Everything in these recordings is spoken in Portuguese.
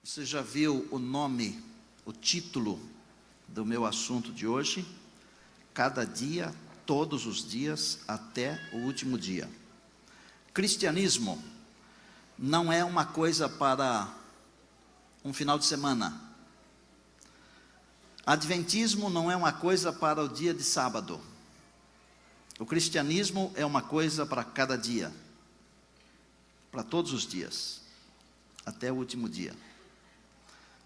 Você já viu o nome, o título do meu assunto de hoje? Cada dia, todos os dias, até o último dia. Cristianismo não é uma coisa para um final de semana. Adventismo não é uma coisa para o dia de sábado. O cristianismo é uma coisa para cada dia, para todos os dias, até o último dia.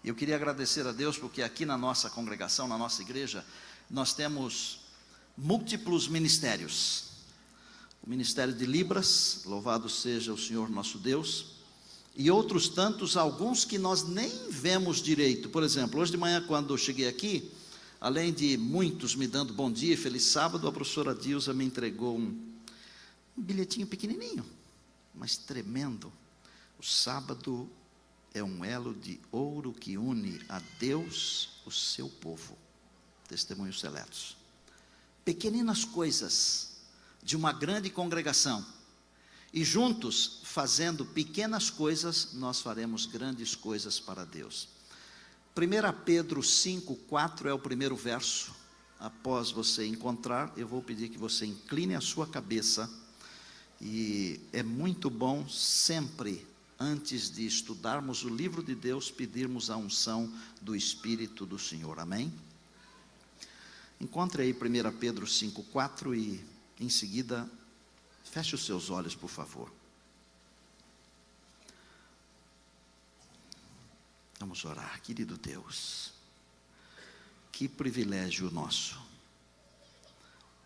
E eu queria agradecer a Deus porque aqui na nossa congregação, na nossa igreja, nós temos múltiplos ministérios. O ministério de Libras, louvado seja o Senhor nosso Deus, e outros tantos, alguns que nós nem vemos direito. Por exemplo, hoje de manhã quando eu cheguei aqui, além de muitos me dando bom dia e feliz sábado, a professora Dilza me entregou um bilhetinho pequenininho, mas tremendo. O sábado é um elo de ouro que une a Deus, o seu povo. Testemunhos seletos. Pequeninas coisas de uma grande congregação. E juntos, fazendo pequenas coisas, nós faremos grandes coisas para Deus. 1 Pedro 5:4 é o primeiro verso. Após você encontrar, eu vou pedir que você incline a sua cabeça. E é muito bom sempre, antes de estudarmos o livro de Deus, pedirmos a unção do Espírito do Senhor. Amém? Encontre aí 1 Pedro 5:4 e em seguida, feche os seus olhos, por favor. Vamos orar. Querido Deus, que privilégio nosso,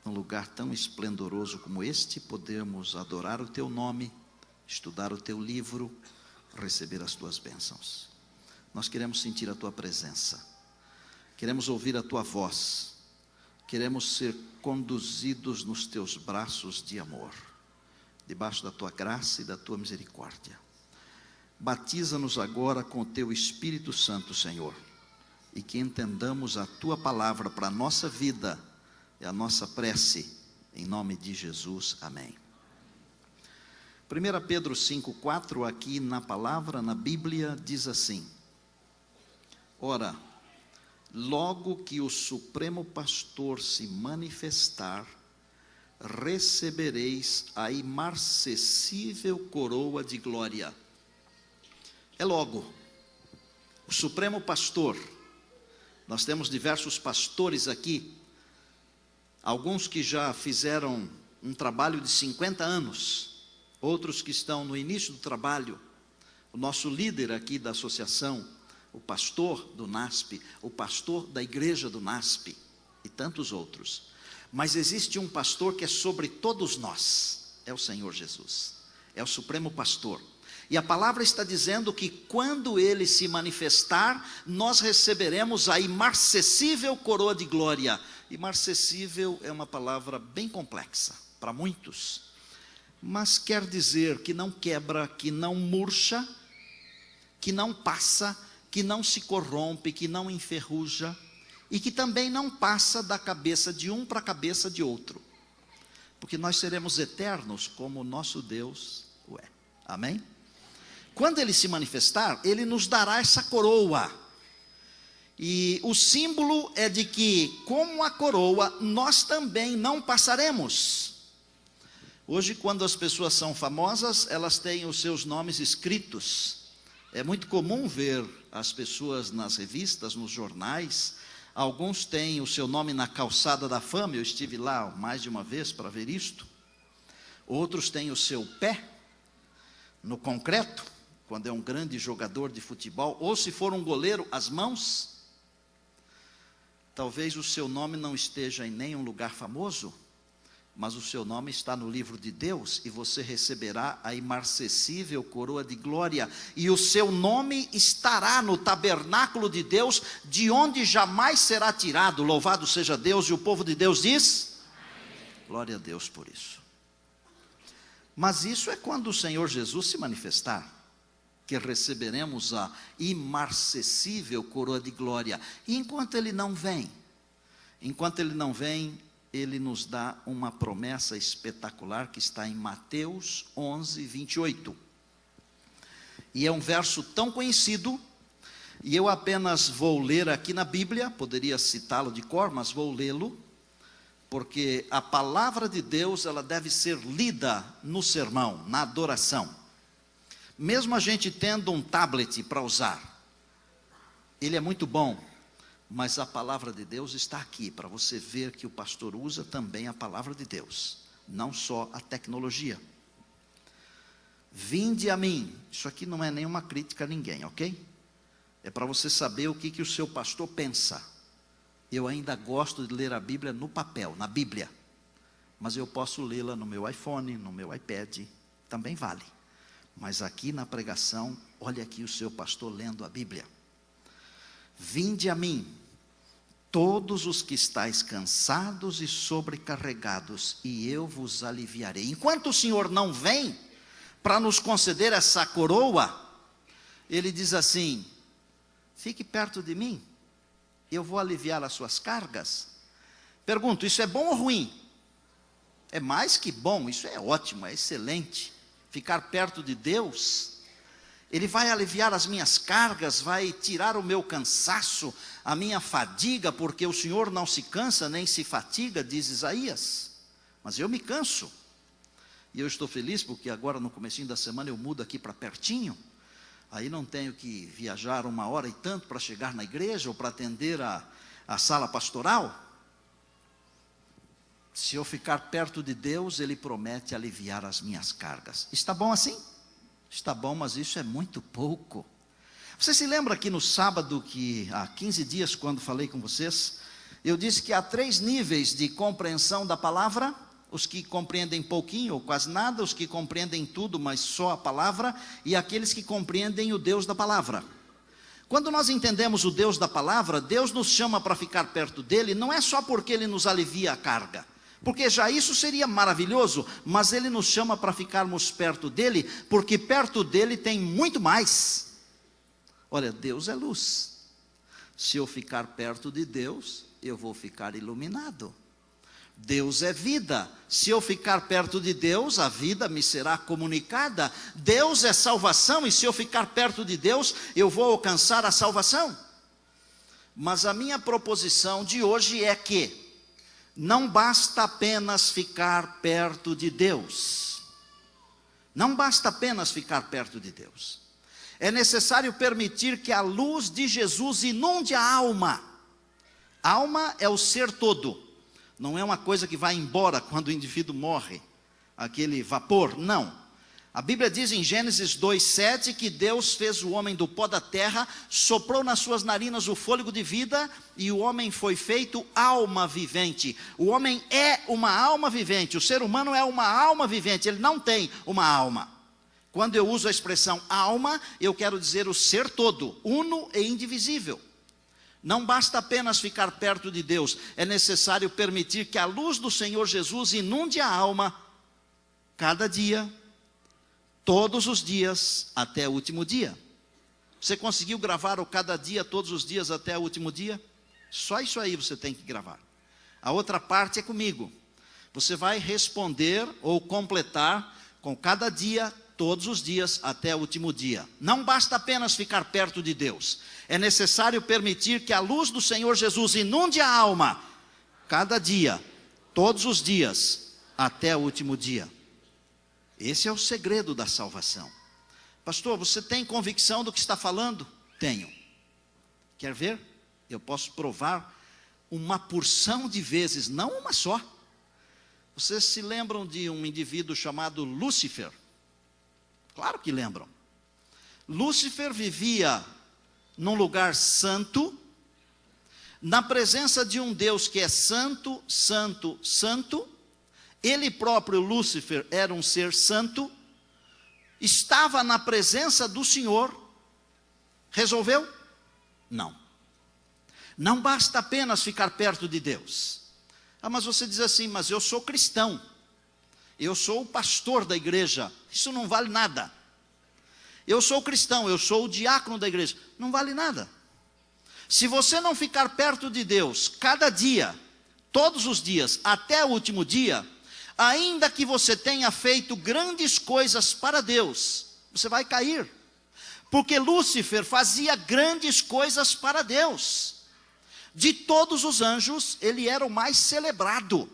num lugar tão esplendoroso como este, podermos adorar o Teu nome, estudar o Teu livro, receber as Tuas bênçãos. Nós queremos sentir a Tua presença, queremos ouvir a Tua voz, queremos ser conduzidos nos Teus braços de amor, debaixo da Tua graça e da Tua misericórdia. Batiza-nos agora com o Teu Espírito Santo, Senhor, e que entendamos a Tua palavra para a nossa vida e a nossa prece, em nome de Jesus, amém. 1 Pedro 5:4, aqui na palavra, na Bíblia, diz assim: Ora, logo que o Supremo Pastor se manifestar, recebereis a imarcessível coroa de glória. É logo, o Supremo Pastor. Nós temos diversos pastores aqui, alguns que já fizeram um trabalho de 50 anos, outros que estão no início do trabalho. O nosso líder aqui da associação, o pastor do NASP, o pastor da igreja do NASP e tantos outros. Mas existe um pastor que é sobre todos nós, é o Senhor Jesus, é o Supremo Pastor. E a palavra está dizendo que quando Ele se manifestar, nós receberemos a imarcessível coroa de glória. Imarcessível é uma palavra bem complexa para muitos, mas quer dizer que não quebra, que não murcha, que não passa, que não se corrompe, que não enferruja, e que também não passa da cabeça de um para a cabeça de outro, porque nós seremos eternos como o nosso Deus o é. Amém? Quando Ele se manifestar, Ele nos dará essa coroa, e o símbolo é de que, como a coroa, nós também não passaremos. Hoje, quando as pessoas são famosas, elas têm os seus nomes escritos. É muito comum ver as pessoas nas revistas, nos jornais. Alguns têm o seu nome na calçada da fama. Eu estive lá mais de uma vez para ver isto. Outros têm o seu pé no concreto, quando é um grande jogador de futebol, ou se for um goleiro, as mãos. Talvez o seu nome não esteja em nenhum lugar famoso, mas o seu nome está no livro de Deus, e você receberá a imarcessível coroa de glória, e o seu nome estará no tabernáculo de Deus, de onde jamais será tirado. Louvado seja Deus, e o povo de Deus diz: amém. Glória a Deus por isso. Mas isso é quando o Senhor Jesus se manifestar, que receberemos a imarcessível coroa de glória. E enquanto Ele não vem, Ele nos dá uma promessa espetacular que está em Mateus 11:28. E é um verso tão conhecido E eu apenas vou ler aqui na Bíblia, poderia citá-lo de cor, mas vou lê-lo, porque a palavra de Deus, ela deve ser lida no sermão, na adoração. Mesmo a gente tendo um tablet para usar, ele é muito bom, mas a palavra de Deus está aqui, para você ver que o pastor usa também a palavra de Deus, não só a tecnologia. Vinde a mim, isso aqui não é nenhuma crítica a ninguém, ok? É para você saber o que o seu pastor pensa. Eu ainda gosto de ler a Bíblia no papel, na Bíblia, mas eu posso lê-la no meu iPhone, no meu iPad, também vale. Mas aqui na pregação, olha aqui o seu pastor lendo a Bíblia. Vinde a mim, todos os que estáis cansados e sobrecarregados, e eu vos aliviarei. Enquanto o Senhor não vem para nos conceder essa coroa, Ele diz assim: fique perto de mim, eu vou aliviar as suas cargas. Pergunto, isso é bom ou ruim? É mais que bom, isso é ótimo, é excelente. Ficar perto de Deus, Ele vai aliviar as minhas cargas, vai tirar o meu cansaço, a minha fadiga, porque o Senhor não se cansa nem se fatiga, diz Isaías. Mas eu me canso. E eu estou feliz porque agora no comecinho da semana eu mudo aqui para pertinho. Aí não tenho que viajar 1h e tanto para chegar na igreja ou para atender a sala pastoral. Se eu ficar perto de Deus, Ele promete aliviar as minhas cargas. Está bom assim? Está bom, mas isso é muito pouco. Você se lembra que no sábado, que há 15 dias, quando falei com vocês, eu disse que há 3 níveis de compreensão da palavra: os que compreendem pouquinho ou quase nada, os que compreendem tudo, mas só a palavra, e aqueles que compreendem o Deus da palavra. Quando nós entendemos o Deus da palavra, Deus nos chama para ficar perto dele, não é só porque Ele nos alivia a carga, porque já isso seria maravilhoso, mas Ele nos chama para ficarmos perto dele, porque perto dele tem muito mais. Olha, Deus é luz. Se eu ficar perto de Deus, eu vou ficar iluminado. Deus é vida. Se eu ficar perto de Deus, a vida me será comunicada. Deus é salvação, e se eu ficar perto de Deus, eu vou alcançar a salvação. Mas a minha proposição de hoje é que não basta apenas ficar perto de Deus. Não basta apenas ficar perto de Deus. É necessário permitir que a luz de Jesus inunde a alma. A alma é o ser todo. Não é uma coisa que vai embora quando o indivíduo morre, aquele vapor, não. A Bíblia diz em Gênesis 2:7 que Deus fez o homem do pó da terra, soprou nas suas narinas o fôlego de vida, e o homem foi feito alma vivente. O homem é uma alma vivente, o ser humano é uma alma vivente, ele não tem uma alma. Quando eu uso a expressão alma, eu quero dizer o ser todo, uno e indivisível. Não basta apenas ficar perto de Deus, é necessário permitir que a luz do Senhor Jesus inunde a alma, cada dia, todos os dias, até o último dia. Você conseguiu gravar o cada dia, todos os dias, até o último dia? Só isso aí você tem que gravar. A outra parte é comigo. Você vai responder ou completar com cada dia, todos os dias, até o último dia. Não basta apenas ficar perto de Deus. É necessário permitir que a luz do Senhor Jesus inunde a alma, cada dia, todos os dias, até o último dia. Esse é o segredo da salvação. Pastor, você tem convicção do que está falando? Tenho. Quer ver? Eu posso provar uma porção de vezes, não uma só. Vocês se lembram de um indivíduo chamado Lúcifer? Claro que lembram. Lúcifer vivia num lugar santo, na presença de um Deus que é santo, santo, santo. Ele próprio, Lúcifer, era um ser santo, estava na presença do Senhor. Resolveu? Não. Não basta apenas ficar perto de Deus. Ah, mas você diz assim, mas eu sou cristão, eu sou o pastor da igreja, isso não vale nada. Eu sou cristão, eu sou o diácono da igreja, não vale nada. Se você não ficar perto de Deus cada dia, todos os dias, até o último dia, ainda que você tenha feito grandes coisas para Deus, você vai cair. Porque Lúcifer fazia grandes coisas para Deus. De todos os anjos, ele era o mais celebrado.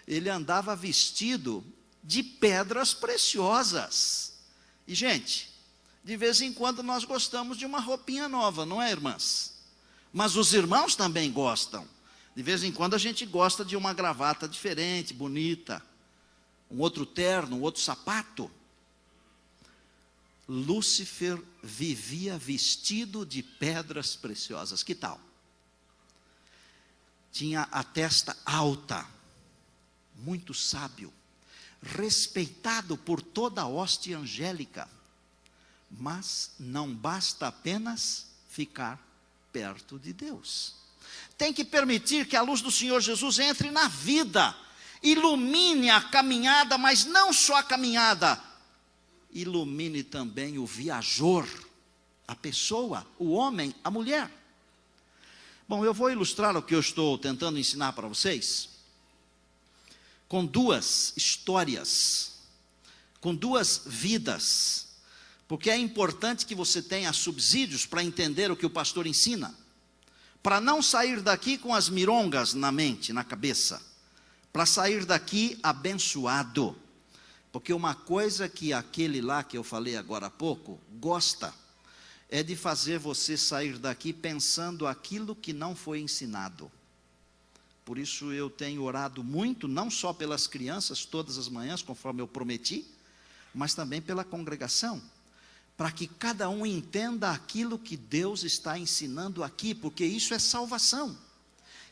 Ele andava vestido de pedras preciosas. E, gente, de vez em quando nós gostamos de uma roupinha nova, não é, irmãs? Mas os irmãos também gostam. De vez em quando a gente gosta de uma gravata diferente, bonita, um outro terno, um outro sapato. Lúcifer vivia vestido de pedras preciosas. Que tal? Tinha a testa alta, muito sábio, respeitado por toda a hoste angélica. Mas não basta apenas ficar perto de Deus. Tem que permitir que a luz do Senhor Jesus entre na vida, ilumine a caminhada, mas não só a caminhada, ilumine também o viajor, a pessoa, o homem, a mulher. Bom, eu vou ilustrar o que eu estou tentando ensinar para vocês com duas histórias, com duas vidas, porque é importante que você tenha subsídios para entender o que o pastor ensina, para não sair daqui com as mirongas na mente, na cabeça, para sair daqui abençoado, porque uma coisa que aquele lá que eu falei agora há pouco gosta, é de fazer você sair daqui pensando aquilo que não foi ensinado. Por isso eu tenho orado muito, não só pelas crianças todas as manhãs, conforme eu prometi, mas também pela congregação, para que cada um entenda aquilo que Deus está ensinando aqui, porque isso é salvação.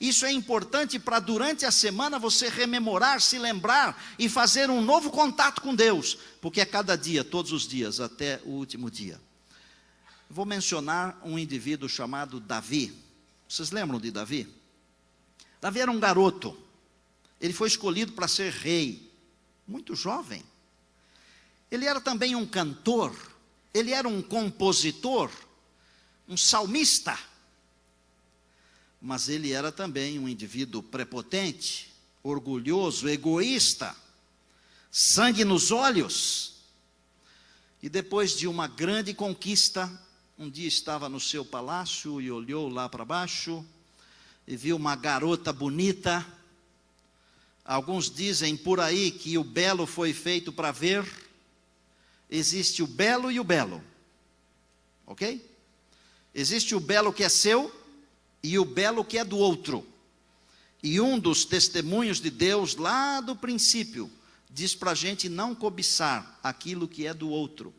Isso é importante para durante a semana você rememorar, se lembrar e fazer um novo contato com Deus, porque é cada dia, todos os dias, até o último dia. Vou mencionar um indivíduo chamado Davi. Vocês lembram de Davi? Davi era um garoto. Ele foi escolhido para ser rei, muito jovem. Ele era também um cantor. Ele era um compositor, um salmista. Mas ele era também um indivíduo prepotente, orgulhoso, egoísta, sangue nos olhos. E depois de uma grande conquista, um dia estava no seu palácio e olhou lá para baixo e viu uma garota bonita. Alguns dizem por aí que o belo foi feito para ver. Existe o belo e o belo, ok? Existe o belo que é seu e o belo que é do outro. E um dos testemunhos de Deus lá do princípio diz para a gente não cobiçar aquilo que é do outro.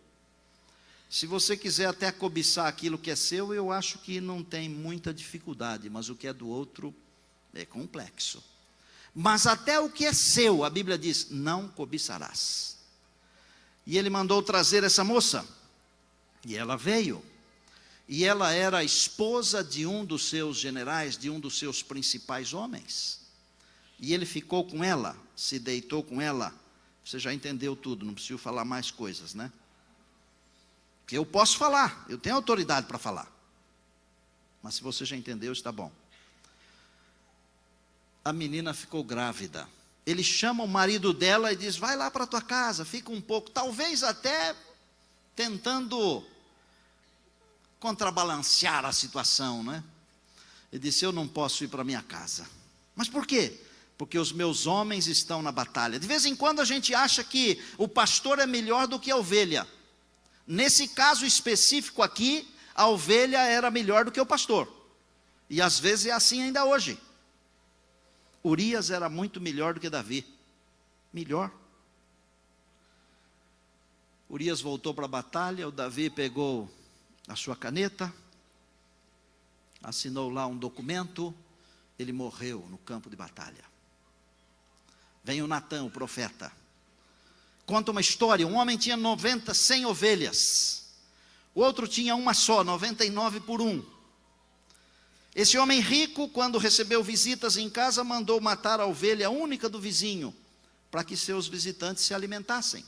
Se você quiser até cobiçar aquilo que é seu, eu acho que não tem muita dificuldade, mas o que é do outro é complexo. Mas até o que é seu, a Bíblia diz, não cobiçarás. E ele mandou trazer essa moça, e ela veio, e ela era a esposa de um dos seus generais, de um dos seus principais homens, e ele ficou com ela, se deitou com ela. Você já entendeu tudo, não preciso falar mais coisas, né? Porque eu posso falar, eu tenho autoridade para falar, mas se você já entendeu, está bom. A menina ficou grávida. Ele chama o marido dela e diz, vai lá para a tua casa, fica um pouco, talvez até tentando contrabalancear a situação, né? Ele disse, eu não posso ir para minha casa. Mas por quê? Porque os meus homens estão na batalha. De vez em quando a gente acha que o pastor é melhor do que a ovelha. Nesse caso específico aqui, a ovelha era melhor do que o pastor. E às vezes é assim ainda hoje. Urias era muito melhor do que Davi. Melhor. Urias voltou para a batalha, o Davi pegou a sua caneta, assinou lá um documento, ele morreu no campo de batalha. Vem o Natã, o profeta. Conta uma história, um homem tinha 100 ovelhas. O outro tinha uma só, 99 por 1. Esse homem rico, quando recebeu visitas em casa, mandou matar a ovelha única do vizinho, para que seus visitantes se alimentassem.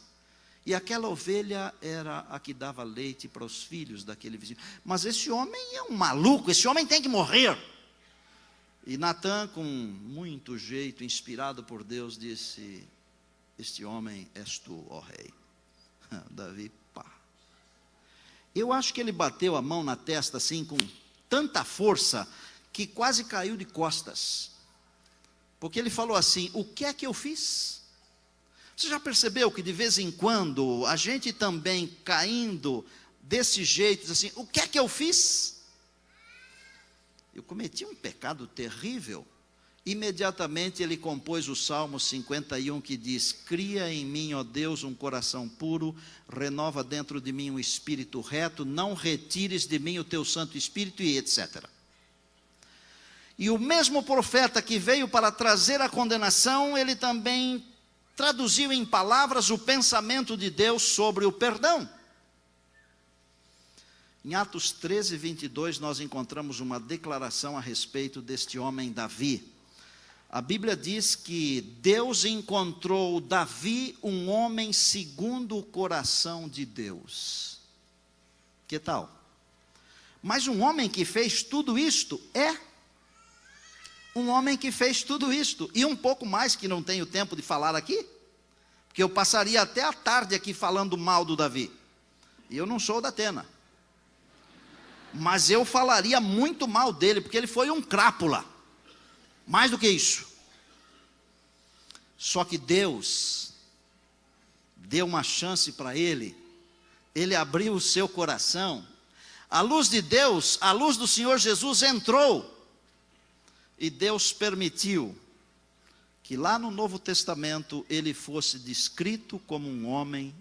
E aquela ovelha era a que dava leite para os filhos daquele vizinho. Mas esse homem é um maluco, esse homem tem que morrer. E Natã, com muito jeito, inspirado por Deus, disse, este homem és tu, ó rei. Davi, pá. Eu acho que ele bateu a mão na testa assim com tanta força que quase caiu de costas. Porque ele falou assim: o que é que eu fiz? Você já percebeu que de vez em quando a gente também caindo desse jeito, assim, o que é que eu fiz? Eu cometi um pecado terrível. Imediatamente ele compôs o Salmo 51 que diz: cria em mim, ó Deus, um coração puro, renova dentro de mim um espírito reto, não retires de mim o teu Santo Espírito, e etc. E o mesmo profeta que veio para trazer a condenação, ele também traduziu em palavras o pensamento de Deus sobre o perdão. Em Atos 13, 22, nós encontramos uma declaração a respeito deste homem Davi. A Bíblia diz que Deus encontrou Davi um homem segundo o coração de Deus. Que tal? Mas um homem que fez tudo isto um homem que fez tudo isto, e um pouco mais que não tenho tempo de falar aqui, porque eu passaria até a tarde aqui falando mal do Davi, e eu não sou da Atena, mas eu falaria muito mal dele, porque ele foi um crápula, mais do que isso. Só que Deus deu uma chance para ele, ele abriu o seu coração, a luz de Deus, a luz do Senhor Jesus entrou, e Deus permitiu que lá no Novo Testamento ele fosse descrito como um homem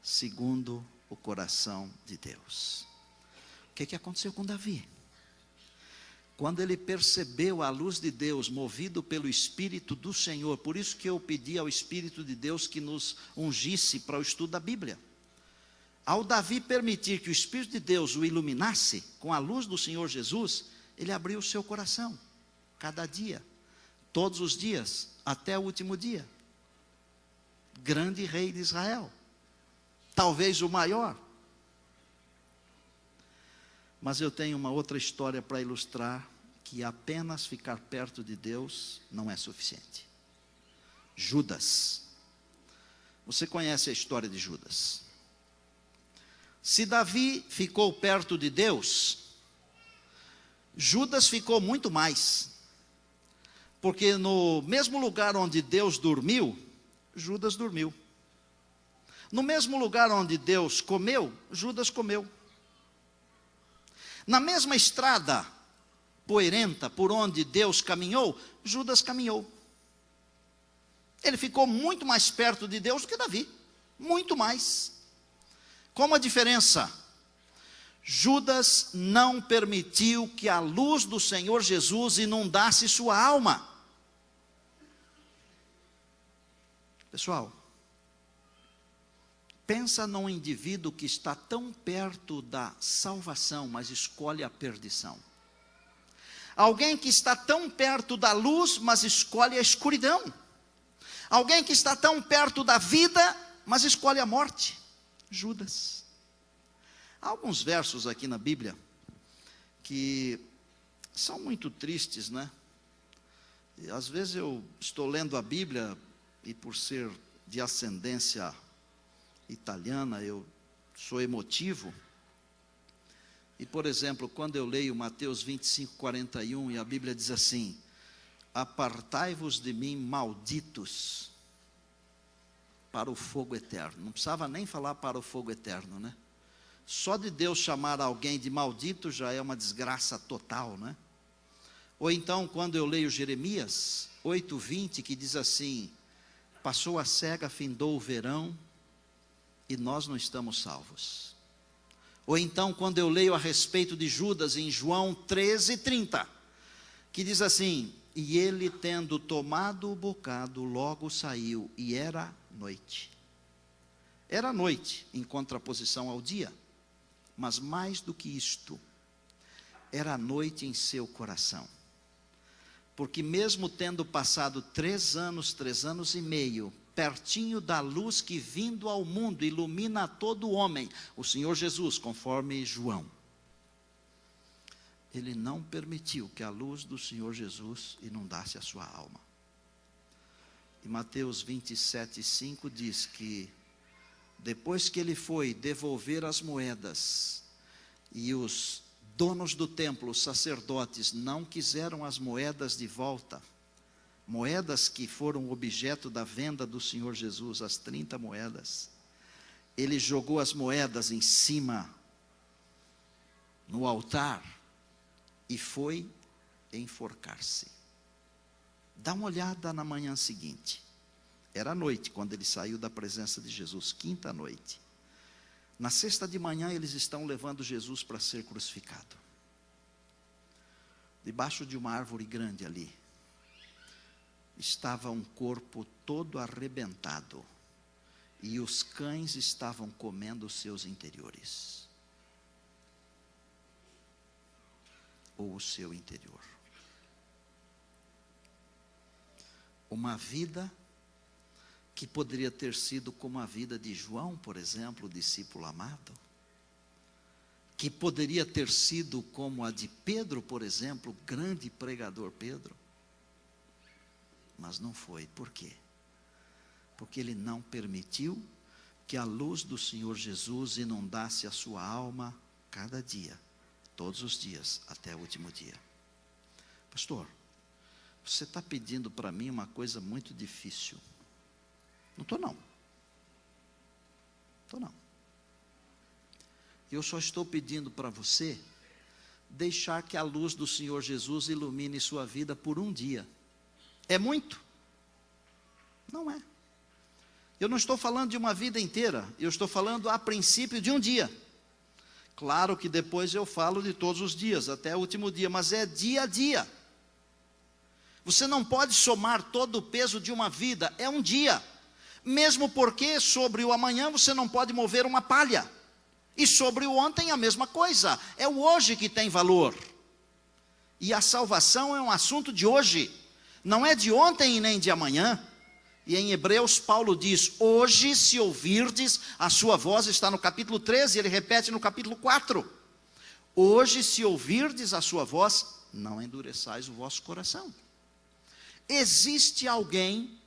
segundo o coração de Deus. O que aconteceu com Davi? Quando ele percebeu a luz de Deus, movido pelo Espírito do Senhor, por isso que eu pedi ao Espírito de Deus que nos ungisse para o estudo da Bíblia. Ao Davi permitir que o Espírito de Deus o iluminasse com a luz do Senhor Jesus, ele abriu o seu coração. Cada dia, todos os dias, até o último dia. Grande rei de Israel, talvez o maior. Mas eu tenho uma outra história para ilustrar que apenas ficar perto de Deus não é suficiente. Judas. Você conhece a história de Judas? Se Davi ficou perto de Deus, Judas ficou muito mais. Porque no mesmo lugar onde Deus dormiu, Judas dormiu. No mesmo lugar onde Deus comeu, Judas comeu. Na mesma estrada poeirenta por onde Deus caminhou, Judas caminhou. Ele ficou muito mais perto de Deus do que Davi. Muito mais. Como a diferença? Judas não permitiu que a luz do Senhor Jesus inundasse sua alma. Pessoal, pensa num indivíduo que está tão perto da salvação, mas escolhe a perdição. Alguém que está tão perto da luz, mas escolhe a escuridão. Alguém que está tão perto da vida, mas escolhe a morte. Judas. Há alguns versos aqui na Bíblia que são muito tristes, né? E às vezes eu estou lendo a Bíblia e por ser de ascendência italiana, eu sou emotivo. E, por exemplo, quando eu leio Mateus 25, 41, e a Bíblia diz assim: apartai-vos de mim, malditos, para o fogo eterno. Não precisava nem falar para o fogo eterno, né? Só de Deus chamar alguém de maldito já é uma desgraça total, né? Ou então, quando eu leio Jeremias 8:20, que diz assim: passou a cega, findou o verão, e nós não estamos salvos. Ou então, quando eu leio a respeito de Judas em João 13:30, que diz assim: e ele, tendo tomado o bocado, logo saiu, e era noite. Era noite, em contraposição ao dia. Mas mais do que isto, era noite em seu coração. Porque mesmo tendo passado 3 anos e meio, pertinho da luz que vindo ao mundo ilumina todo homem, o Senhor Jesus, conforme João, ele não permitiu que a luz do Senhor Jesus inundasse a sua alma. E Mateus 27:5 diz que depois que ele foi devolver as moedas, e os donos do templo, os sacerdotes, não quiseram as moedas de volta, moedas que foram objeto da venda do Senhor Jesus, as 30 moedas, ele jogou as moedas em cima, no altar, e foi enforcar-se. Dá uma olhada na manhã seguinte, era noite quando ele saiu da presença de Jesus, quinta noite. Na sexta de manhã eles estão levando Jesus para ser crucificado. Debaixo de uma árvore grande ali, estava um corpo todo arrebentado, e os cães estavam comendo os seus interiores, ou o seu interior. Uma vida que poderia ter sido como a vida de João, por exemplo, o discípulo amado, que poderia ter sido como a de Pedro, por exemplo, o grande pregador Pedro, mas não foi. Por quê? Porque ele não permitiu que a luz do Senhor Jesus inundasse a sua alma cada dia, todos os dias, até o último dia. Pastor, você está pedindo para mim uma coisa muito difícil. Não estou não. Estou não. Eu só estou pedindo para você deixar que a luz do Senhor Jesus ilumine sua vida por um dia. É muito? Não é. Eu não estou falando de uma vida inteira, eu estou falando a princípio de um dia. Claro que depois eu falo de todos os dias, até o último dia, mas é dia a dia. Você não pode somar todo o peso de uma vida, é um dia. Mesmo porque sobre o amanhã você não pode mover uma palha. E sobre o ontem a mesma coisa. É o hoje que tem valor. E a salvação é um assunto de hoje. Não é de ontem e nem de amanhã. E em Hebreus Paulo diz, hoje se ouvirdes a sua voz, está no capítulo 13, ele repete no capítulo 4. Hoje se ouvirdes a sua voz, não endureçais o vosso coração. Existe alguém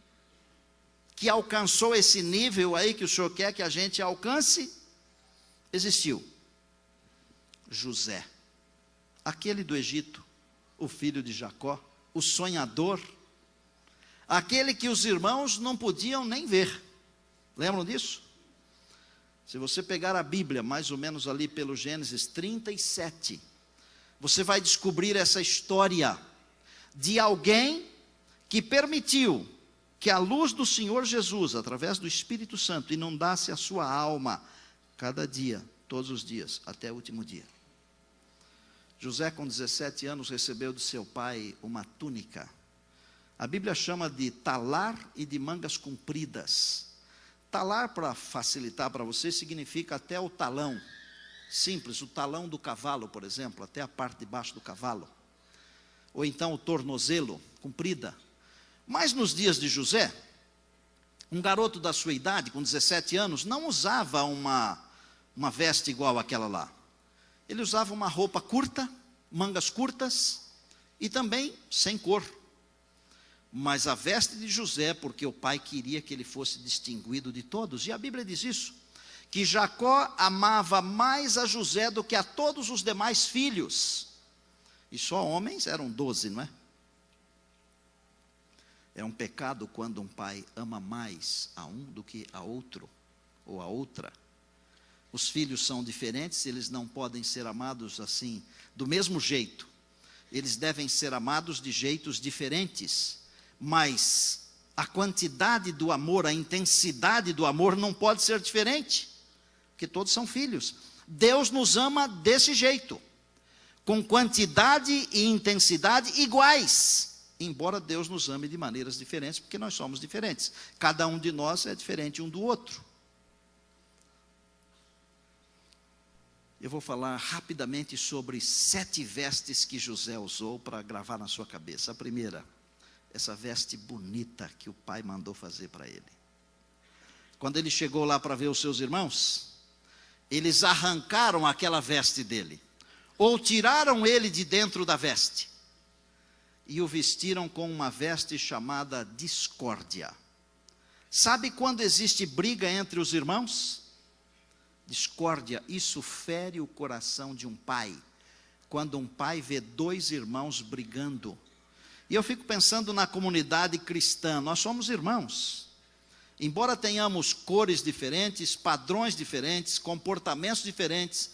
que alcançou esse nível aí que o Senhor quer que a gente alcance? Existiu. José, aquele do Egito, o filho de Jacó, o sonhador, aquele que os irmãos não podiam nem ver. Lembram disso? Se você pegar a Bíblia, mais ou menos ali pelo Gênesis 37, você vai descobrir essa história de alguém que permitiu que a luz do Senhor Jesus, através do Espírito Santo, inundasse a sua alma, cada dia, todos os dias, até o último dia. José, com 17 anos, recebeu de seu pai uma túnica. A Bíblia chama de talar e de mangas compridas. Talar, para facilitar para você, significa até o talão. Simples, o talão do cavalo, por exemplo, até a parte de baixo do cavalo. Ou então o tornozelo, comprida. Mas nos dias de José, um garoto da sua idade, com 17 anos, não usava uma veste igual àquela lá. Ele usava uma roupa curta, mangas curtas, e também sem cor. Mas a veste de José, porque o pai queria que ele fosse distinguido de todos, e a Bíblia diz isso, que Jacó amava mais a José do que a todos os demais filhos, e só homens eram 12, não é? É um pecado quando um pai ama mais a um do que a outro, ou a outra. Os filhos são diferentes, eles não podem ser amados assim, do mesmo jeito. Eles devem ser amados de jeitos diferentes, mas a quantidade do amor, a intensidade do amor não pode ser diferente, porque todos são filhos. Deus nos ama desse jeito, com quantidade e intensidade iguais. Embora Deus nos ame de maneiras diferentes, porque nós somos diferentes. Cada um de nós é diferente um do outro. Eu vou falar rapidamente sobre 7 vestes que José usou para gravar na sua cabeça. A primeira, essa veste bonita que o pai mandou fazer para ele. Quando ele chegou lá para ver os seus irmãos, eles arrancaram aquela veste dele, ou tiraram ele de dentro da veste, e o vestiram com uma veste chamada discórdia. Sabe quando existe briga entre os irmãos? discórdia, isso fere o coração de um pai. Quando um pai vê dois irmãos brigando. E eu fico pensando na comunidade cristã, nós somos irmãos. Embora tenhamos cores diferentes, padrões diferentes, comportamentos diferentes,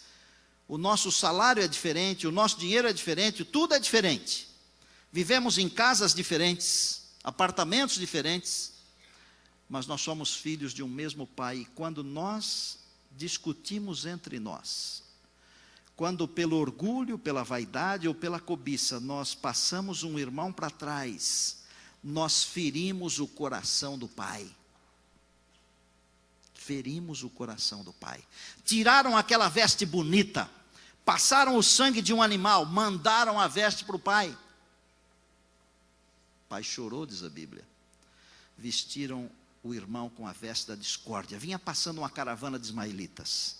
o nosso salário é diferente, o nosso dinheiro é diferente, tudo é diferente. Vivemos em casas diferentes, apartamentos diferentes, mas nós somos filhos de um mesmo pai. E quando nós discutimos entre nós, quando pelo orgulho, pela vaidade ou pela cobiça nós passamos um irmão para trás, nós ferimos o coração do pai. Ferimos o coração do pai. Tiraram aquela veste bonita, passaram o sangue de um animal, mandaram a veste para o pai. O pai chorou, diz a Bíblia. Vestiram o irmão com a veste da discórdia. Vinha passando uma caravana de ismaelitas.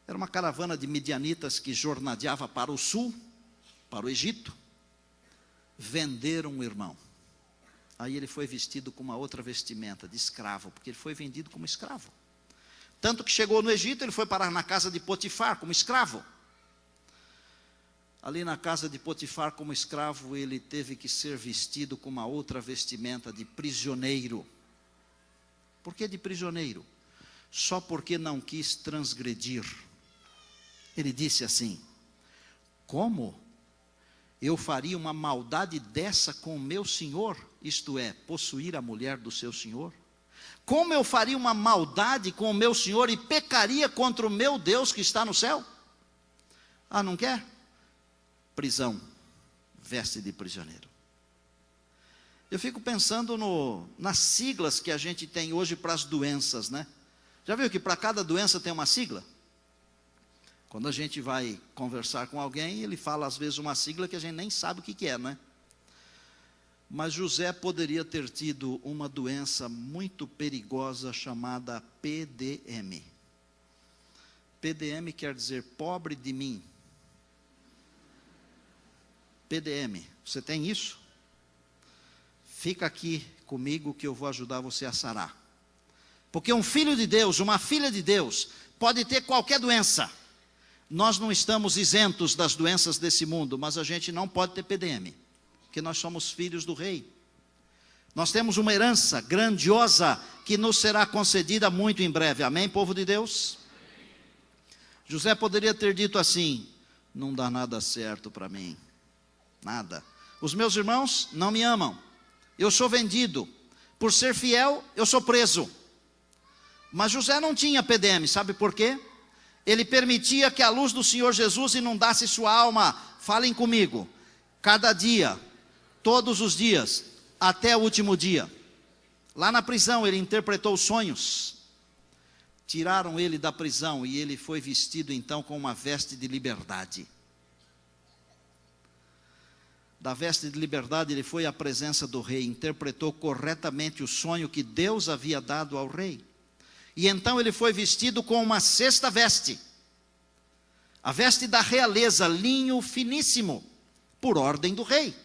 Era uma caravana de midianitas que jornadeava para o sul, para o Egito. Venderam o irmão. Aí ele foi vestido com uma outra vestimenta de escravo, porque ele foi vendido como escravo. Tanto que chegou no Egito, ele foi parar na casa de Potifar como escravo. Ali na casa de Potifar como escravo, ele teve que ser vestido com uma outra vestimenta de prisioneiro. Por que de prisioneiro? Só porque não quis transgredir. Ele disse assim: como eu faria uma maldade dessa com o meu senhor? Isto é, possuir a mulher do seu senhor? Como eu faria uma maldade com o meu senhor e pecaria contra o meu Deus que está no céu? Ah, não quer? Prisão, veste de prisioneiro. Eu fico pensando nas siglas que a gente tem hoje para as doenças, né? Já viu que para cada doença tem uma sigla? Quando a gente vai conversar com alguém, ele fala às vezes uma sigla que a gente nem sabe o que é, né? Mas José poderia ter tido uma doença muito perigosa chamada PDM. PDM quer dizer pobre de mim. PDM, você tem isso? Fica aqui comigo que eu vou ajudar você a sarar. Porque um filho de Deus, uma filha de Deus, pode ter qualquer doença. Nós não estamos isentos das doenças desse mundo, mas a gente não pode ter PDM, porque nós somos filhos do rei. Nós temos uma herança grandiosa que nos será concedida muito em breve. Amém, povo de Deus? José poderia ter dito assim: não dá nada certo para mim. Nada. Os meus irmãos não me amam. Eu sou vendido. Por ser fiel, eu sou preso. Mas José não tinha PDM, sabe por quê? Ele permitia que a luz do Senhor Jesus inundasse sua alma. Falem comigo. Cada dia, todos os dias, até o último dia. Lá na prisão ele interpretou sonhos. Tiraram ele da prisão e ele foi vestido então com uma veste de liberdade. Da veste de liberdade ele foi à presença do rei, interpretou corretamente o sonho que Deus havia dado ao rei. E então ele foi vestido com uma sexta veste, a veste da realeza, linho finíssimo, por ordem do rei.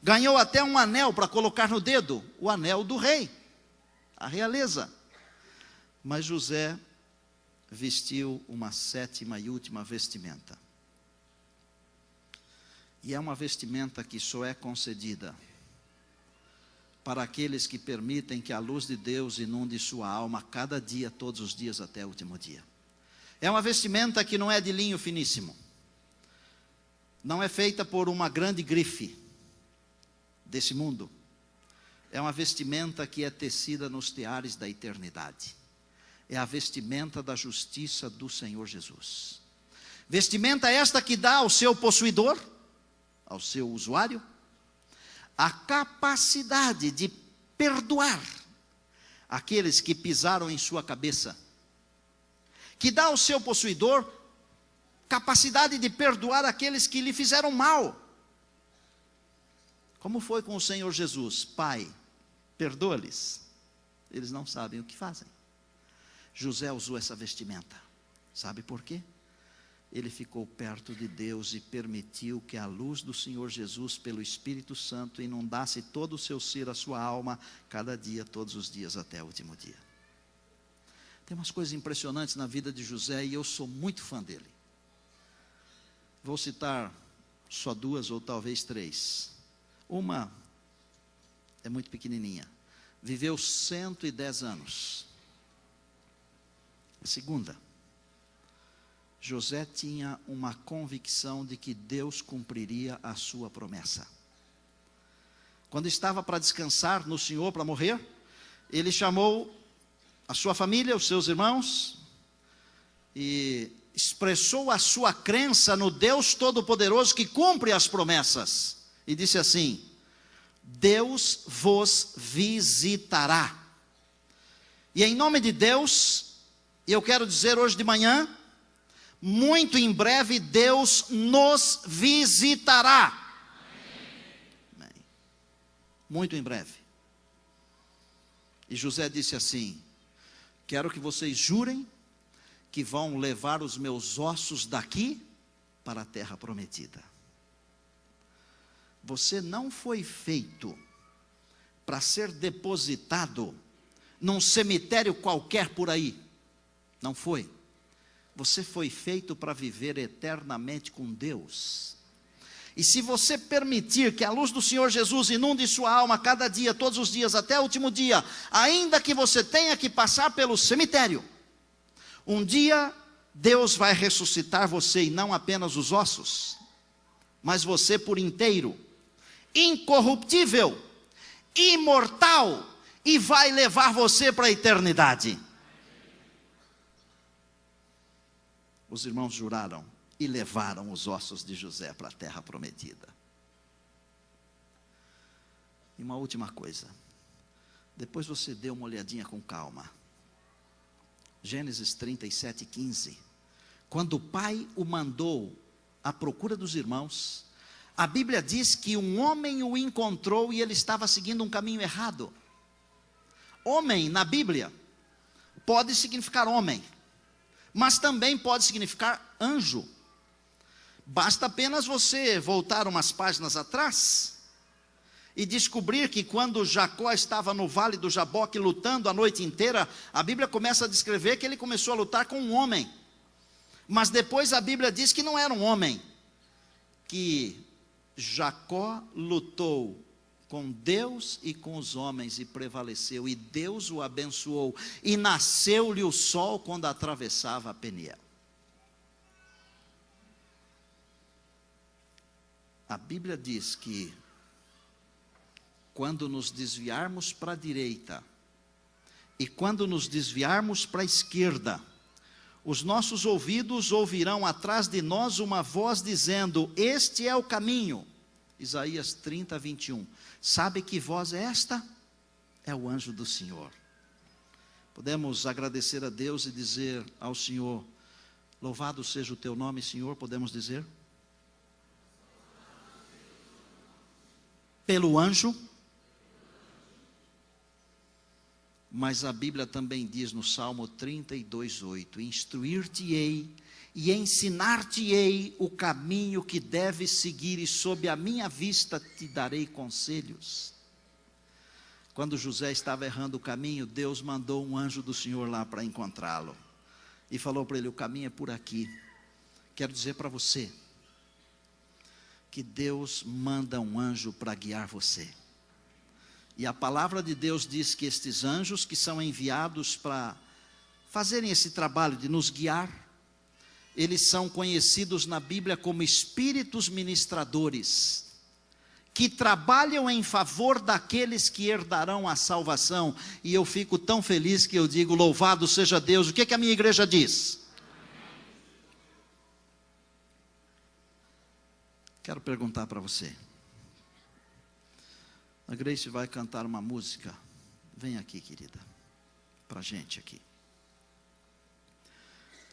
Ganhou até um anel para colocar no dedo, o anel do rei, a realeza. Mas José vestiu uma sétima e última vestimenta. E é uma vestimenta que só é concedida para aqueles que permitem que a luz de Deus inunde sua alma cada dia, todos os dias, até o último dia. É uma vestimenta que não é de linho finíssimo. Não é feita por uma grande grife desse mundo. É uma vestimenta que é tecida nos teares da eternidade. É a vestimenta da justiça do Senhor Jesus. Vestimenta esta que dá ao seu possuidor, ao seu usuário, a capacidade de perdoar aqueles que pisaram em sua cabeça, que dá ao seu possuidor capacidade de perdoar aqueles que lhe fizeram mal. Como foi com o Senhor Jesus? Pai, perdoa-lhes, eles não sabem o que fazem. José usou essa vestimenta, sabe por quê? Ele ficou perto de Deus e permitiu que a luz do Senhor Jesus, pelo Espírito Santo, inundasse todo o seu ser, a sua alma, cada dia, todos os dias, até o último dia. Tem umas coisas impressionantes na vida de José e eu sou muito fã dele. Vou citar só 2 ou talvez 3. Uma é muito pequenininha. Viveu 110 anos. A segunda, José tinha uma convicção de que Deus cumpriria a sua promessa. Quando estava para descansar no Senhor, para morrer, ele chamou a sua família, os seus irmãos, e expressou a sua crença no Deus Todo-Poderoso que cumpre as promessas. E disse assim: Deus vos visitará. E em nome de Deus, eu quero dizer hoje de manhã, muito em breve Deus nos visitará. Amém. Muito em breve. E José disse assim: quero que vocês jurem que vão levar os meus ossos daqui para a terra prometida. Você não foi feito para ser depositado num cemitério qualquer por aí. Não foi. Você foi feito para viver eternamente com Deus. E se você permitir que a luz do Senhor Jesus inunde sua alma cada dia, todos os dias, até o último dia, ainda que você tenha que passar pelo cemitério, um dia Deus vai ressuscitar você, e não apenas os ossos, mas você por inteiro, incorruptível, imortal, e vai levar você para a eternidade. Os irmãos juraram e levaram os ossos de José para a terra prometida. E uma última coisa, depois você dê uma olhadinha com calma. Gênesis 37:15. Quando o pai o mandou à procura dos irmãos, a Bíblia diz que um homem o encontrou e ele estava seguindo um caminho errado. Homem, na Bíblia, pode significar homem, mas também pode significar anjo. Basta apenas você voltar umas páginas atrás e descobrir que quando Jacó estava no vale do Jaboque lutando a noite inteira, a Bíblia começa a descrever que ele começou a lutar com um homem. Mas depois a Bíblia diz que não era um homem, que Jacó lutou com Deus e com os homens e prevaleceu, e Deus o abençoou, e nasceu-lhe o sol quando atravessava a Peniel. A Bíblia diz que quando nos desviarmos para a direita e quando nos desviarmos para a esquerda, os nossos ouvidos ouvirão atrás de nós uma voz dizendo: este é o caminho. Isaías 30:21. Sabe que voz é esta? É o anjo do Senhor. Podemos agradecer a Deus e dizer ao Senhor: louvado seja o teu nome, Senhor. Podemos dizer? Pelo anjo. Mas a Bíblia também diz no Salmo 32:8: instruir-te-ei e ensinar-te-ei o caminho que deves seguir, e sob a minha vista te darei conselhos. Quando José estava errando o caminho, Deus mandou um anjo do Senhor lá para encontrá-lo, e falou para ele: o caminho é por aqui. Quero dizer para você que Deus manda um anjo para guiar você. E a palavra de Deus diz que estes anjos que são enviados para fazerem esse trabalho de nos guiar, eles são conhecidos na Bíblia como espíritos ministradores, que trabalham em favor daqueles que herdarão a salvação. E eu fico tão feliz que eu digo: louvado seja Deus. O que a minha igreja diz? Quero perguntar para você. A Grace vai cantar uma música. Vem aqui, querida, para a gente aqui.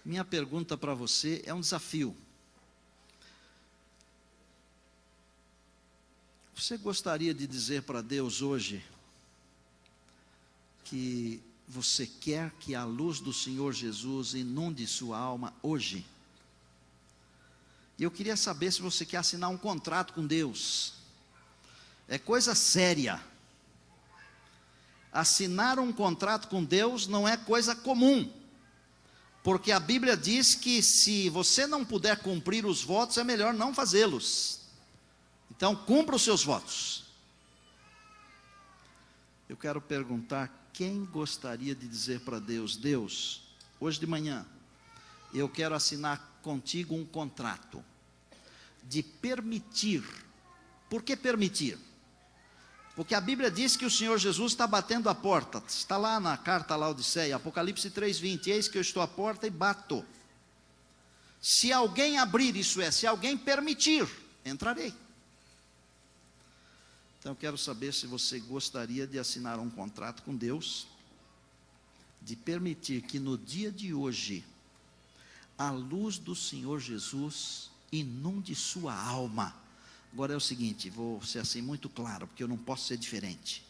Minha pergunta para você é um desafio. Você gostaria de dizer para Deus hoje que você quer que a luz do Senhor Jesus inunde sua alma hoje? E eu queria saber se você quer assinar um contrato com Deus. É coisa séria. Assinar um contrato com Deus não é coisa comum. Porque a Bíblia diz que se você não puder cumprir os votos, é melhor não fazê-los. Então, cumpra os seus votos. Eu quero perguntar, quem gostaria de dizer para Deus: Deus, hoje de manhã, eu quero assinar contigo um contrato de permitir. Por que permitir? Porque a Bíblia diz que o Senhor Jesus está batendo a porta. Está lá na carta a Laodiceia, Apocalipse 3:20. Eis que eu estou à porta e bato. Se alguém abrir, isso é, se alguém permitir, entrarei. Então eu quero saber se você gostaria de assinar um contrato com Deus, de permitir que no dia de hoje, a luz do Senhor Jesus inunde sua alma. Agora é o seguinte, vou ser assim muito claro, porque eu não posso ser diferente.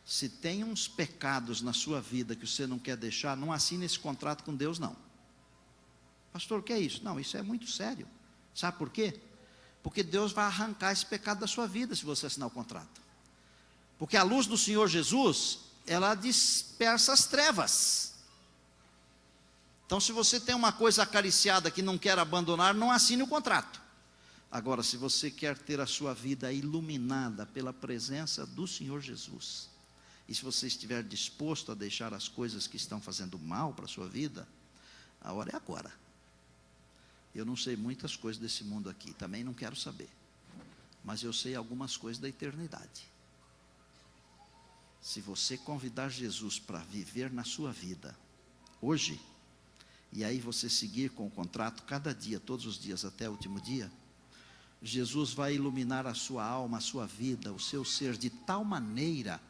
Se tem uns pecados na sua vida que você não quer deixar, não assine esse contrato com Deus, não. Pastor, o que é isso? Não, isso é muito sério. Sabe por quê? Porque Deus vai arrancar esse pecado da sua vida se você assinar o contrato. Porque a luz do Senhor Jesus, ela dispersa as trevas. Então, se você tem uma coisa acariciada que não quer abandonar, não assine o contrato. Agora, se você quer ter a sua vida iluminada pela presença do Senhor Jesus, e se você estiver disposto a deixar as coisas que estão fazendo mal para a sua vida, a hora é agora. Eu não sei muitas coisas desse mundo aqui, também não quero saber, mas eu sei algumas coisas da eternidade. Se você convidar Jesus para viver na sua vida, hoje, e aí você seguir com o contrato cada dia, todos os dias até o último dia, Jesus vai iluminar a sua alma, a sua vida, o seu ser de tal maneira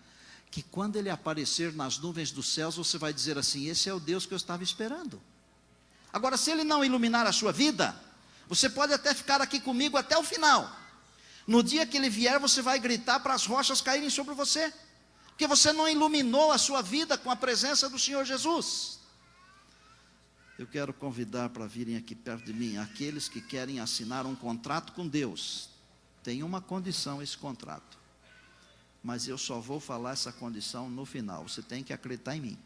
que quando Ele aparecer nas nuvens dos céus, você vai dizer assim: esse é o Deus que eu estava esperando. Agora, se Ele não iluminar a sua vida, você pode até ficar aqui comigo até o final. No dia que Ele vier, você vai gritar para as rochas caírem sobre você, porque você não iluminou a sua vida com a presença do Senhor Jesus. Eu quero convidar para virem aqui perto de mim aqueles que querem assinar um contrato com Deus. Tem uma condição esse contrato, mas eu só vou falar essa condição no final. Você tem que acreditar em mim.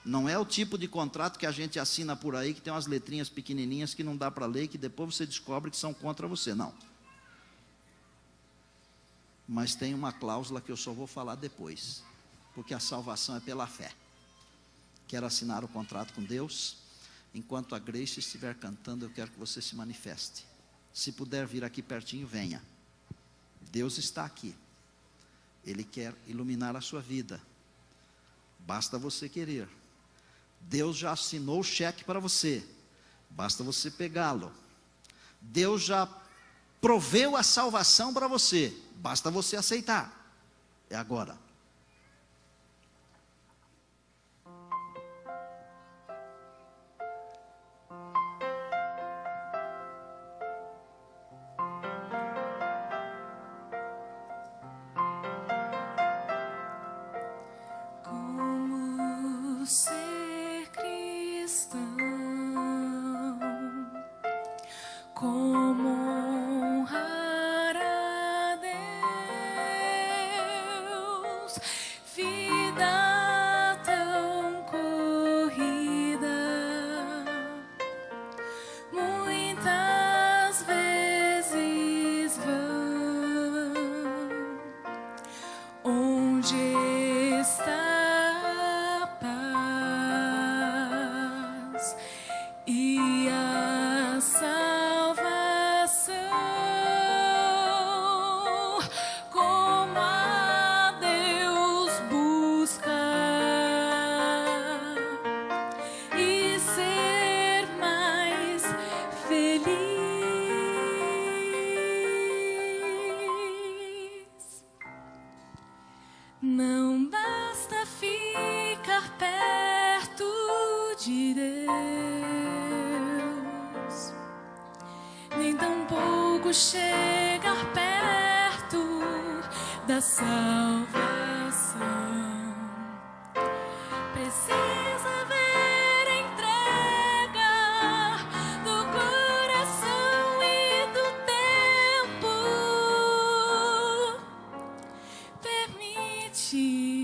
Não é o tipo de contrato que a gente assina por aí, que tem umas letrinhas pequenininhas que não dá para ler, que depois você descobre que são contra você, não. Mas tem uma cláusula que eu só vou falar depois, porque a salvação é pela fé. Quero assinar o contrato com Deus. Enquanto a Grace estiver cantando, eu quero que você se manifeste. Se puder vir aqui pertinho, venha. Deus está aqui. Ele quer iluminar a sua vida. Basta você querer. Deus já assinou o cheque para você. Basta você pegá-lo. Deus já proveu a salvação para você. Basta você aceitar. É agora. Ser cristão, como honrar a Deus, vida tão corrida, muitas vezes vão. Onde está e a salvação, como a Deus buscar e ser mais feliz. Não basta ficar perto de Deus, nem tampouco chegar perto da salvação. Precisa haver entrega do coração e do tempo. Permite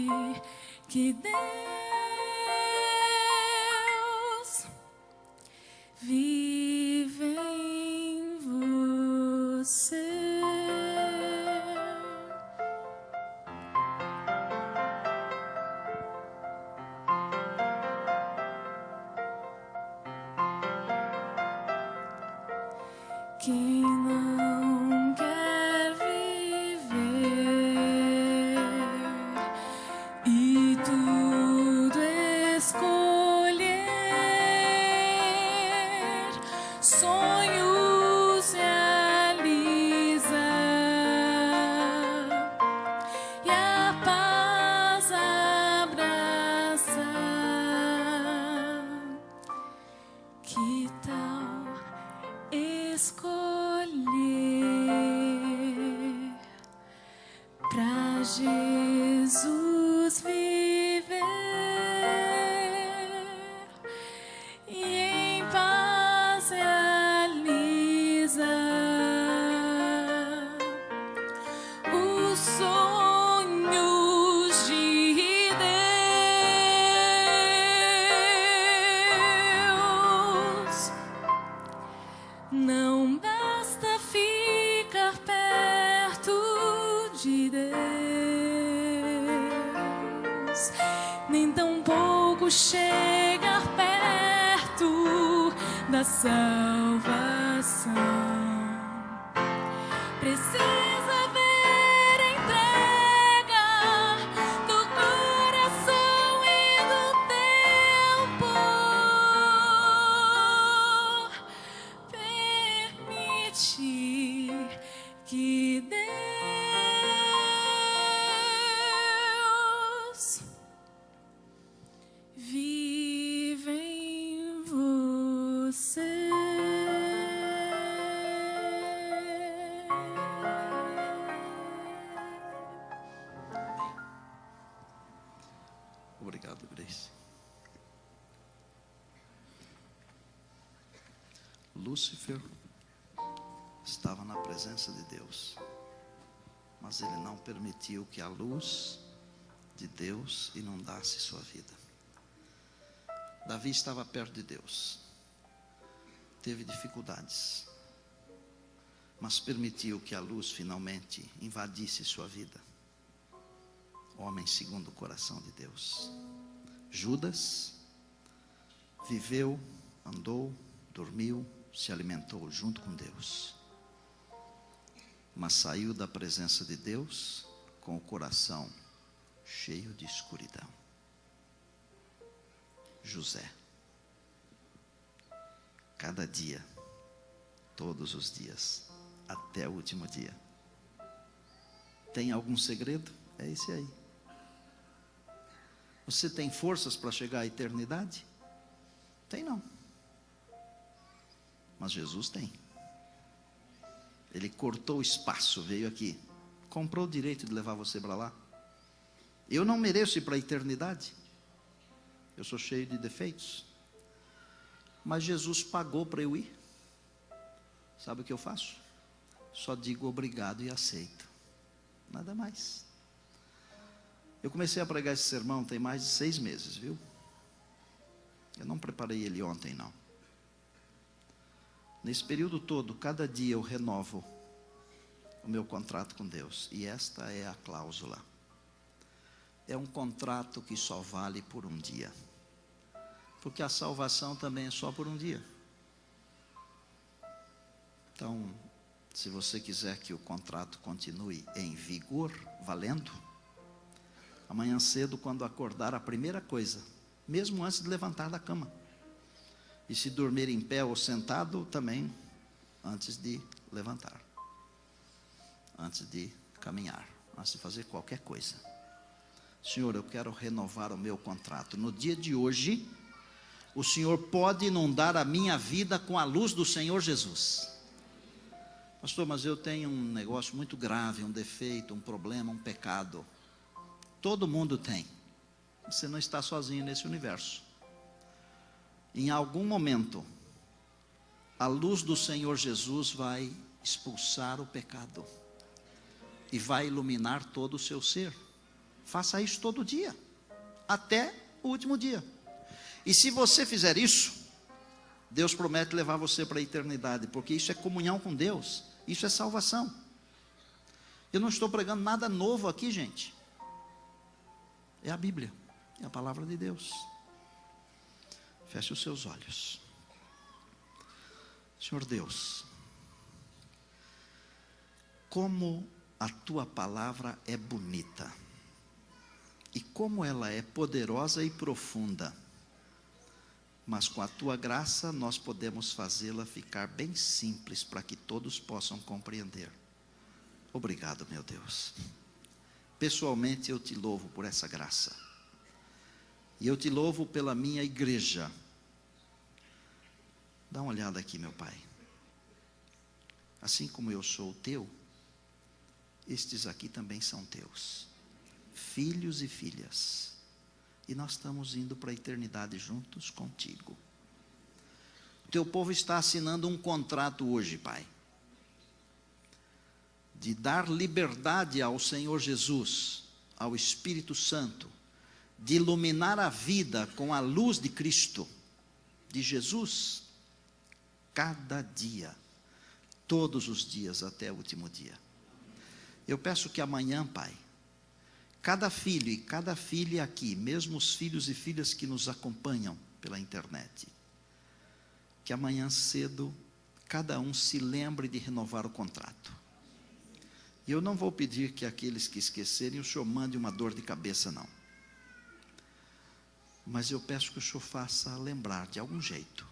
que Deus você. Quem não quer viver e tudo escolher, sonhos realiza e a paz abraça. Que tal escolher pra Jesus viver e em paz realiza os sonhos de Deus. Não basta ficar perto de Deus, nem tampouco chegar perto da salvação. Precisa ver a entrega do coração e do tempo. Permitir que Deus viva em você. Obrigado, Grace. Lúcifer estava na presença de Deus, mas ele não permitiu que a luz de Deus inundasse sua vida. Davi estava perto de Deus, teve dificuldades, mas permitiu que a luz finalmente invadisse sua vida. Homem segundo o coração de Deus. Judas viveu, andou, dormiu, se alimentou junto com Deus, mas saiu da presença de Deus com o coração cheio de escuridão. José, cada dia, todos os dias, até o último dia. Tem algum segredo? É esse aí. Você tem forças para chegar à eternidade? Tem não. Mas Jesus tem. Ele cortou o espaço, veio aqui, comprou o direito de levar você para lá. Eu não mereço ir para a eternidade. Eu sou cheio de defeitos. Mas Jesus pagou para eu ir. Sabe o que eu faço? Só digo obrigado e aceito. Nada mais. Eu comecei a pregar esse sermão tem mais de 6 meses, viu? Eu não preparei ele ontem, não. Nesse período todo, cada dia eu renovo o meu contrato com Deus. E esta é a cláusula. É um contrato que só vale por um dia. Porque a salvação também é só por um dia. Então, se você quiser que o contrato continue em vigor, valendo, amanhã cedo, quando acordar, a primeira coisa, mesmo antes de levantar da cama, e se dormir em pé ou sentado, também antes de levantar, antes de caminhar, antes de fazer qualquer coisa. Senhor, eu quero renovar o meu contrato. No dia de hoje, o Senhor pode inundar a minha vida com a luz do Senhor Jesus. Pastor, mas eu tenho um negócio muito grave, um defeito, um problema, um pecado. Todo mundo tem. Você não está sozinho nesse universo. Em algum momento, a luz do Senhor Jesus vai expulsar o pecado e vai iluminar todo o seu ser. Faça isso todo dia, até o último dia. E se você fizer isso, Deus promete levar você para a eternidade, porque isso é comunhão com Deus, Isso é salvação. Eu não estou pregando nada novo aqui, gente. É a Bíblia, é a palavra de Deus. Feche os seus olhos. Senhor Deus, como a tua palavra é bonita, e como ela é poderosa e profunda, mas com a tua graça nós podemos fazê-la ficar bem simples para que todos possam compreender. Obrigado, meu Deus. Pessoalmente eu te louvo por essa graça, e eu te louvo pela minha igreja. Dá uma olhada aqui, meu Pai. Assim como eu sou teu, estes aqui também são teus, filhos e filhas, e nós estamos indo para a eternidade juntos contigo. O teu povo está assinando um contrato hoje, Pai, de dar liberdade ao Senhor Jesus, ao Espírito Santo, de iluminar a vida com a luz de Cristo, de Jesus, cada dia, todos os dias até o último dia. Eu peço que amanhã, Pai, cada filho e cada filha aqui, mesmo os filhos e filhas que nos acompanham pela internet, que amanhã cedo cada um se lembre de renovar o contrato. E eu não vou pedir que aqueles que esquecerem o Senhor mande uma dor de cabeça, não. Mas eu peço que o Senhor faça lembrar de algum jeito,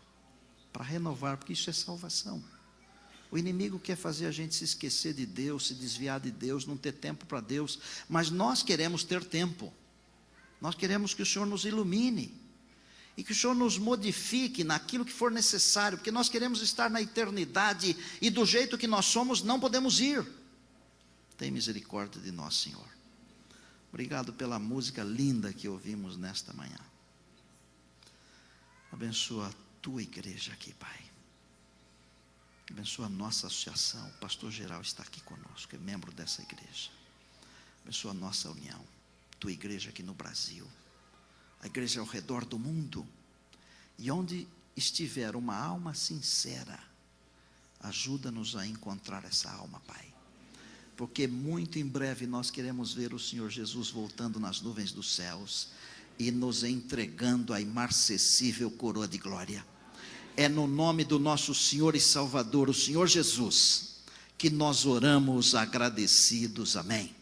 para renovar, porque isso é salvação. O inimigo quer fazer a gente se esquecer de Deus, se desviar de Deus, não ter tempo para Deus, mas nós queremos ter tempo. Nós queremos que o Senhor nos ilumine, e que o Senhor nos modifique naquilo que for necessário, porque nós queremos estar na eternidade, e do jeito que nós somos, não podemos ir. Tem misericórdia de nós, Senhor. Obrigado pela música linda que ouvimos nesta manhã. Abençoa a tua igreja aqui, Pai. Abençoa a nossa associação. O pastor geral está aqui conosco, é membro dessa igreja. Abençoa a nossa união, tua igreja aqui no Brasil, a igreja ao redor do mundo. E onde estiver uma alma sincera, ajuda-nos a encontrar essa alma, Pai. Porque muito em breve nós queremos ver o Senhor Jesus voltando nas nuvens dos céus e nos entregando a imarcessível coroa de glória. É no nome do nosso Senhor e Salvador, o Senhor Jesus, que nós oramos agradecidos. Amém.